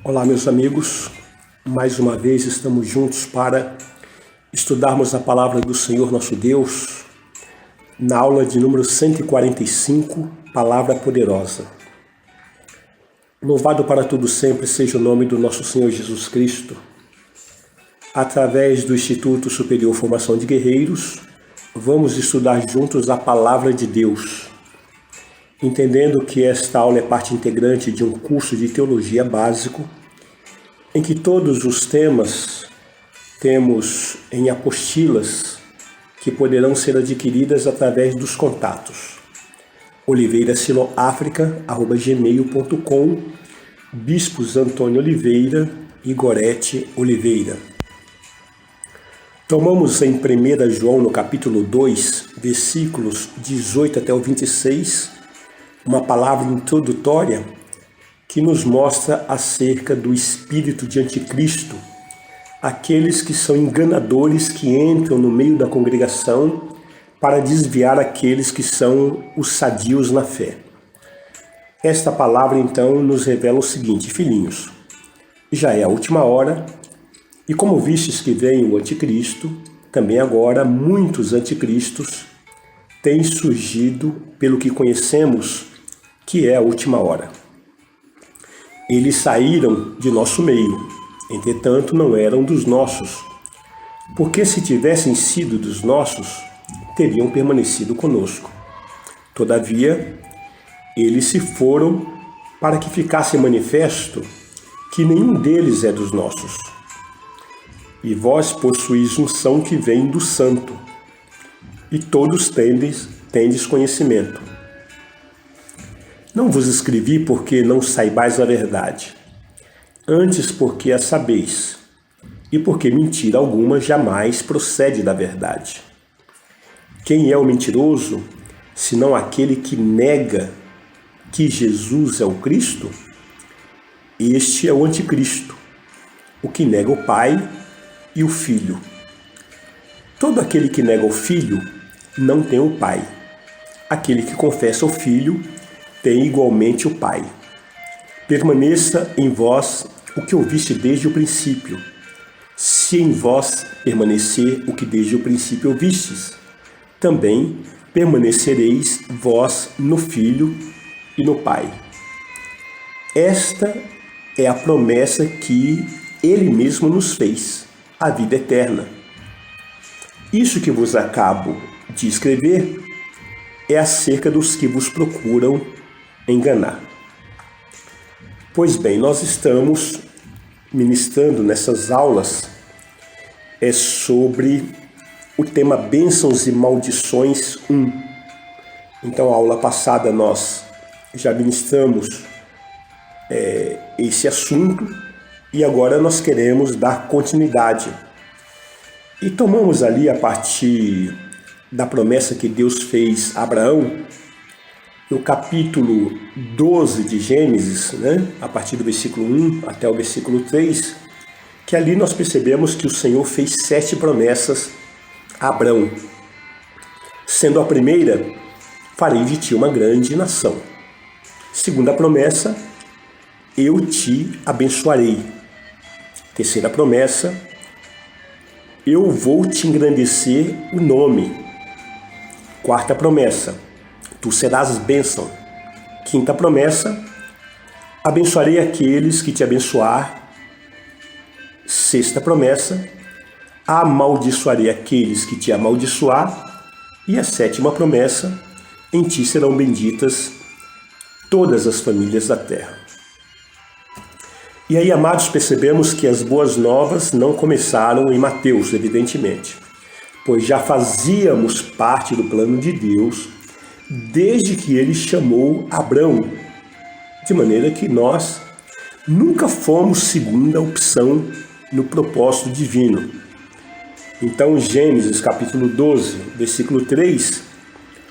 Olá, meus amigos. Mais uma vez estamos juntos para estudarmos a palavra do Senhor nosso Deus na aula de número 145, Palavra Poderosa. Louvado para tudo sempre seja o nome do nosso Senhor Jesus Cristo. Através do Instituto Superior Formação de Guerreiros, vamos estudar juntos a palavra de Deus, entendendo que esta aula é parte integrante de um curso de teologia básico, em que todos os temas temos em apostilas que poderão ser adquiridas através dos contatos oliveirasiloafrica@gmail.com, Bispos Antônio Oliveira e Gorete Oliveira. Tomamos em 1 João, no capítulo 2, versículos 18 até o 26, uma palavra introdutória que nos mostra acerca do espírito de anticristo, aqueles que são enganadores que entram no meio da congregação para desviar aqueles que são os sadios na fé. Esta palavra então nos revela o seguinte: filhinhos, já é a última hora, e como vistes que vem o anticristo, também agora muitos anticristos têm surgido pelo que conhecemos que é a última hora. Eles saíram de nosso meio, entretanto não eram dos nossos, porque se tivessem sido dos nossos, teriam permanecido conosco. Todavia, eles se foram para que ficasse manifesto que nenhum deles é dos nossos. E vós possuís unção que vem do Santo, e todos tendes conhecimento. Não vos escrevi porque não saibais a verdade, antes porque a sabeis, e porque mentira alguma jamais procede da verdade. Quem é o mentiroso, senão aquele que nega que Jesus é o Cristo? Este é o anticristo, o que nega o Pai e o Filho. Todo aquele que nega o Filho não tem o Pai. Aquele que confessa o Filho tem igualmente o Pai. Permaneça em vós o que ouviste desde o princípio. Se em vós permanecer o que desde o princípio ouvistes, também permanecereis vós no Filho e no Pai. Esta é a promessa que Ele mesmo nos fez, a vida eterna. Isso que vos acabo de escrever é acerca dos que vos procuram enganar. Pois bem, nós estamos ministrando nessas aulas sobre o tema Bênçãos e Maldições 1. Então, a aula passada nós já ministramos esse assunto e agora nós queremos dar continuidade. E tomamos ali, a partir da promessa que Deus fez a Abraão, no capítulo 12 de Gênesis, a partir do versículo 1 até o versículo 3, que ali nós percebemos que o Senhor fez 7 promessas a Abraão. Sendo a primeira, farei de ti uma grande nação. Segunda promessa, eu te abençoarei. Terceira promessa, eu vou te engrandecer o nome. Quarta promessa, tu serás bênção. Quinta promessa, abençoarei aqueles que te abençoar. Sexta promessa, amaldiçoarei aqueles que te amaldiçoar. E a sétima promessa, em ti serão benditas todas as famílias da terra. E aí, amados, percebemos que as boas novas não começaram em Mateus, evidentemente, pois já fazíamos parte do plano de Deus desde que ele chamou Abrão, de maneira que nós nunca fomos segunda opção no propósito divino. Então, Gênesis capítulo 12, versículo 3,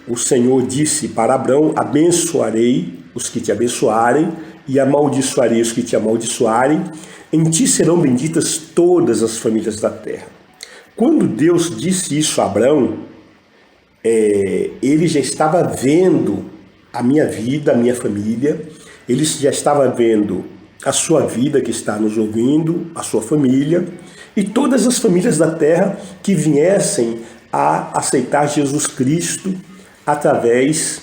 o Senhor disse para Abrão: abençoarei os que te abençoarem e amaldiçoarei os que te amaldiçoarem, em ti serão benditas todas as famílias da terra. Quando Deus disse isso a Abrão, ele já estava vendo a minha vida, a minha família, ele já estava vendo a sua vida que está nos ouvindo, a sua família e todas as famílias da terra que viessem a aceitar Jesus Cristo através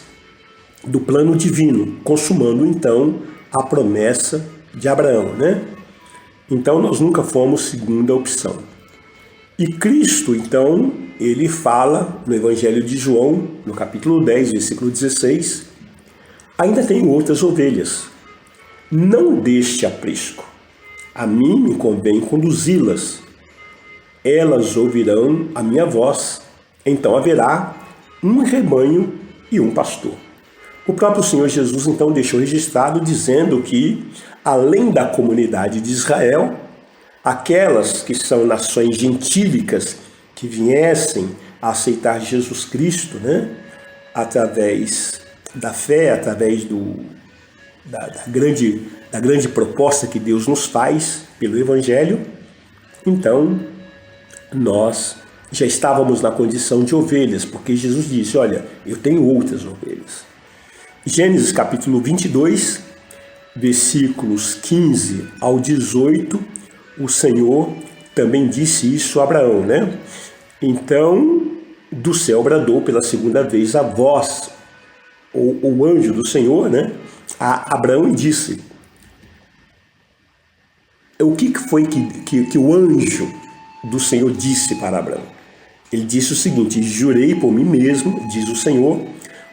do plano divino, consumando então a promessa de Abraão, né? Então nós nunca fomos segunda opção. E Cristo, então, ele fala no Evangelho de João, no capítulo 10, versículo 16, ainda tenho outras ovelhas, não deste aprisco, a mim me convém conduzi-las, elas ouvirão a minha voz, então haverá um rebanho e um pastor. O próprio Senhor Jesus então deixou registrado dizendo que, além da comunidade de Israel, aquelas que são nações gentílicas que viessem a aceitar Jesus Cristo, né, através da fé, através da grande proposta que Deus nos faz pelo Evangelho, então nós já estávamos na condição de ovelhas, porque Jesus disse, olha, eu tenho outras ovelhas. Gênesis capítulo 22, versículos 15 ao 18, o Senhor também disse isso a Abraão, né? Então, do céu bradou pela segunda vez a voz, o anjo do Senhor, né? A Abraão e disse, o que foi que o anjo do Senhor disse para Abraão? Ele disse o seguinte, jurei por mim mesmo, diz o Senhor,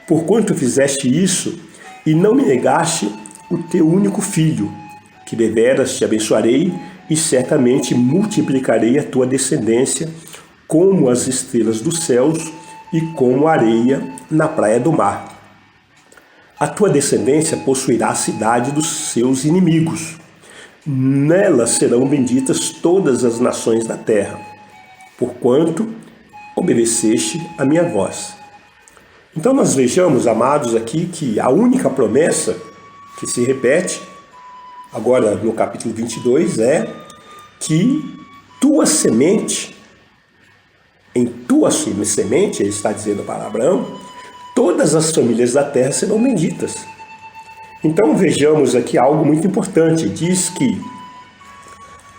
porquanto fizeste isso e não me negaste o teu único filho, que deveras te abençoarei e certamente multiplicarei a tua descendência como as estrelas dos céus e como a areia na praia do mar. A tua descendência possuirá a cidade dos seus inimigos. Nela serão benditas todas as nações da terra, porquanto obedeceste a minha voz. Então nós vejamos, amados, aqui que a única promessa que se repete, agora no capítulo 22, é que tua semente, em tua semente, ele está dizendo para Abraão, todas as famílias da terra serão benditas. Então vejamos aqui algo muito importante, diz que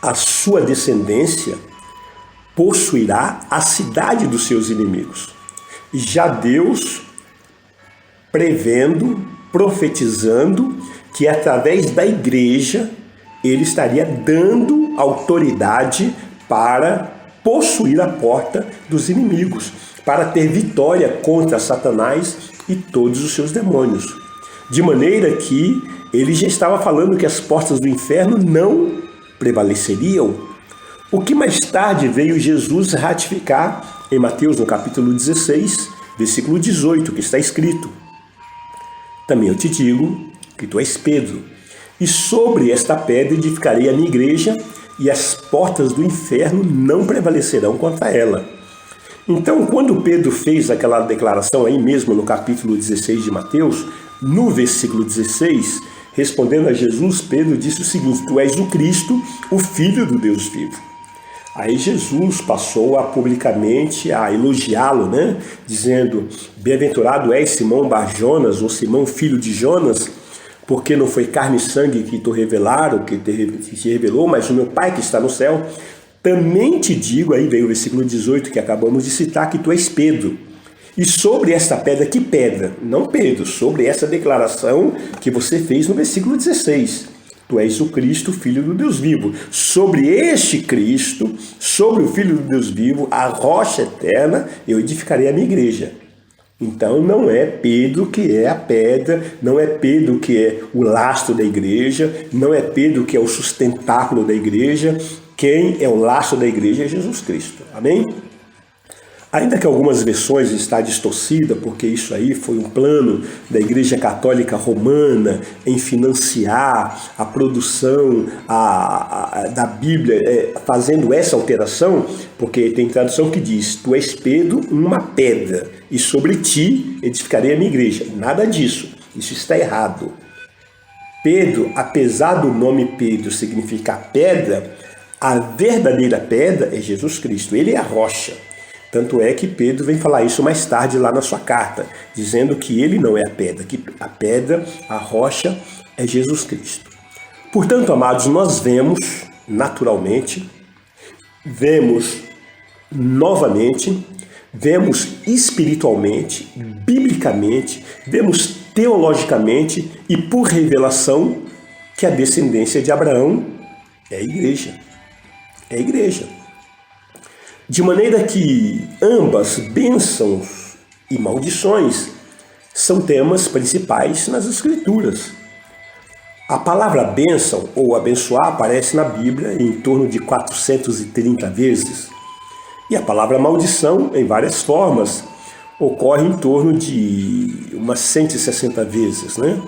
a sua descendência possuirá a cidade dos seus inimigos. Já Deus prevendo, profetizando que através da igreja ele estaria dando autoridade para possuir a porta dos inimigos, para ter vitória contra Satanás e todos os seus demônios. De maneira que ele já estava falando que as portas do inferno não prevaleceriam. O que mais tarde veio Jesus ratificar em Mateus, no capítulo 16, versículo 18, que está escrito: também eu te digo que tu és Pedro, e sobre esta pedra edificarei a minha igreja, e as portas do inferno não prevalecerão contra ela. Então, quando Pedro fez aquela declaração aí mesmo no capítulo 16 de Mateus, no versículo 16, respondendo a Jesus, Pedro disse o seguinte: tu és o Cristo, o Filho do Deus vivo. Aí Jesus passou a publicamente a elogiá-lo, né? Dizendo: bem-aventurado és Simão Bar-Jonas, ou Simão filho de Jonas, porque não foi carne e sangue que te revelaram, que te revelou, mas o meu Pai que está no céu. Também te digo, aí vem o versículo 18 que acabamos de citar, que tu és Pedro. E sobre esta pedra, que pedra? Não Pedro, sobre essa declaração que você fez no versículo 16. Tu és o Cristo, Filho do Deus vivo. Sobre este Cristo, sobre o Filho do Deus vivo, a rocha eterna, eu edificarei a minha igreja. Então não é Pedro que é a pedra, não é Pedro que é o lastro da igreja, não é Pedro que é o sustentáculo da igreja. Quem é o lastro da igreja é Jesus Cristo. Amém? Ainda que algumas versões está distorcida, porque isso aí foi um plano da Igreja Católica Romana em financiar a produção da Bíblia, fazendo essa alteração, porque tem tradução que diz: tu és Pedro, uma pedra, e sobre ti edificarei a minha igreja. Nada disso, isso está errado. Pedro, apesar do nome Pedro significar pedra, a verdadeira pedra é Jesus Cristo, ele é a rocha. Tanto é que Pedro vem falar isso mais tarde lá na sua carta, dizendo que ele não é a pedra, que a pedra, a rocha, é Jesus Cristo. Portanto, amados, nós vemos naturalmente, vemos novamente, vemos espiritualmente, biblicamente, vemos teologicamente e por revelação que a descendência de Abraão é a igreja. É a igreja. De maneira que ambas bênçãos e maldições são temas principais nas Escrituras. A palavra bênção ou abençoar aparece na Bíblia em torno de 430 vezes. E a palavra maldição, em várias formas, ocorre em torno de umas 160 vezes, né?